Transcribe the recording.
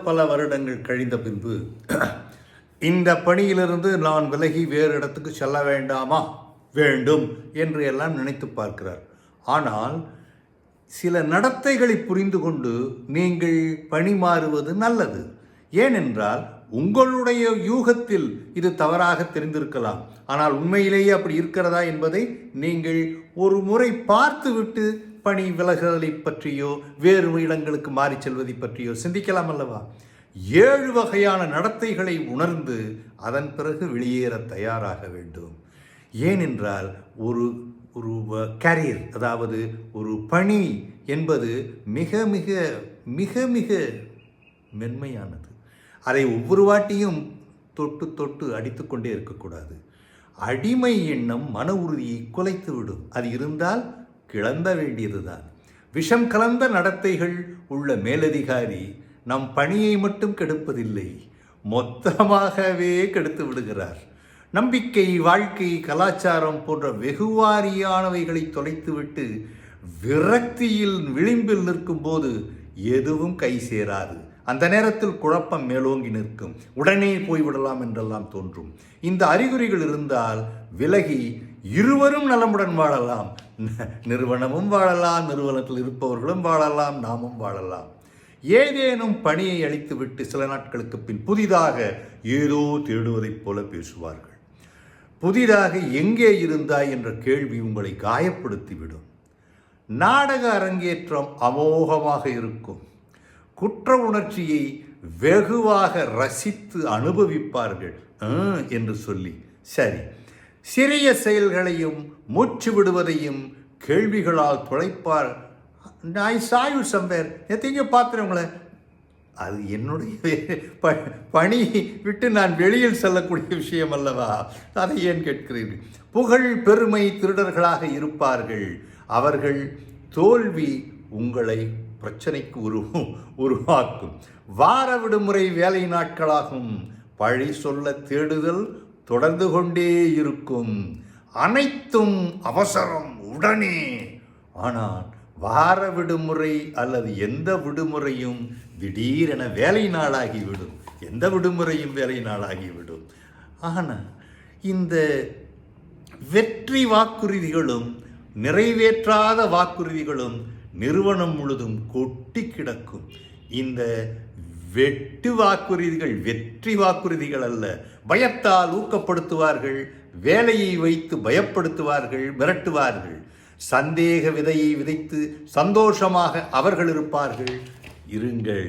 பல வருடங்கள் கழிந்த பின்பு இந்த பணியிலிருந்து நான் விலகி வேறு இடத்துக்கு செல்ல வேண்டாமா, வேண்டும் என்று எல்லாம் நினைத்து பார்க்கிறார். ஆனால் சில நடத்தைகளை புரிந்து கொண்டு நீங்கள் பணி மாறுவது நல்லது. ஏனென்றால் உங்களுடைய யூகத்தில் இது தவறாக தெரிந்திருக்கலாம். ஆனால் உண்மையிலேயே அப்படி இருக்கிறதா என்பதை நீங்கள் ஒரு முறை பார்த்துவிட்டு பணி விலகுதலை பற்றியோ வேறு இடங்களுக்கு மாறி செல்வதை பற்றியோ சிந்திக்கலாம் அல்லவா? 7 வகையான நடத்தைகளை உணர்ந்து அதன் பிறகு வெளியேற தயாராக வேண்டும். ஏனென்றால் ஒரு ஒரு கேரியர், அதாவது ஒரு பணி என்பது மிக மிக மிக மிக மென்மையானது. அதை ஒவ்வொரு வாட்டியும் தொட்டு தொட்டு அடித்து கொண்டே இருக்கக்கூடாது. அடிமை எண்ணம் மன உறுதியை குலைத்துவிடும். அது இருந்தால் கிளம்ப வேண்டியதுதான். விஷம் கலந்த நடத்தைகள் உள்ள மேலதிகாரி நம் பணியை மட்டும் கெடுப்பதில்லை, மொத்தமாகவே கெடுத்து விடுகிறார். நம்பிக்கை, வாழ்க்கை, கலாச்சாரம் போன்ற வெகுவாரியானவைகளை தொலைத்துவிட்டு விரக்தியில் விளிம்பில் நிற்கும் போது எதுவும் கை சேராது. அந்த நேரத்தில் குழப்பம் மேலோங்கி நிற்கும். உடனே போய்விடலாம் என்றெல்லாம் தோன்றும். இந்த அறிகுறிகள் இருந்தால் விலகி இருவரும் நலமுடன் வாழலாம். நிறுவனமும் வாழலாம், நிறுவனத்தில் இருப்பவர்களும் வாழலாம், நாமும் வாழலாம். ஏதேனும் பணியை அளித்துவிட்டு சில நாட்களுக்கு பின் புதிதாக ஏதோ தேடுவதைப் போல பேசுவார்கள். புதிதாக எங்கே இருந்தாய் என்ற கேள்வி உங்களை காயப்படுத்திவிடும். நாடக அரங்கேற்றம் அமோகமாக இருக்கும். குற்ற உணர்ச்சியை வெகுவாக ரசித்து அனுபவிப்பார்கள் என்று சொல்லி. சரி, சிறிய செயல்களையும் மூச்சு விடுவதையும் கேள்விகளால் துளைப்பார். நான் சாயு சம்பேர் எத்தீங்க பார்த்துறவங்கள, அது என்னுடைய பணி விட்டு நான் வெளியில் செல்லக்கூடிய விஷயம் அல்லவா? அதை ஏன் கேட்கிறீர்கள்? புகழ் பெருமை திருடர்களாக இருப்பார்கள். அவர்கள் தோல்வி உங்களை பிரச்சனைக்கு உருவாக்கும். வார விடுமுறை வேலை நாட்களாகும். பழி சொல்ல தேடுதல் தொடர்ந்து கொண்டே இருக்கும். அனைத்தும் அவசரம், உடனே. ஆனால் வார விடுமுறை அல்லது எந்த விடுமுறையும் திடீரென வேலை நாளாகிவிடும். எந்த விடுமுறையும் வேலை நாளாகிவிடும். ஆனால் இந்த வெற்றி வாக்குறுதிகளும் நிறைவேற்றாத வாக்குறுதிகளும் நிறுவனம் முழுதும் கொட்டி கிடக்கும். இந்த வெட்டு வாக்குறுதிகள் வெற்றி வாக்குறுதிகள் அல்ல. பயத்தால் ஊக்கப்படுத்துவார்கள், வேலையை வைத்து பயப்படுத்துவார்கள், மிரட்டுவார்கள். சந்தேக விதையை விதைத்து சந்தோஷமாக அவர்கள் இருப்பார்கள். இருங்கள்.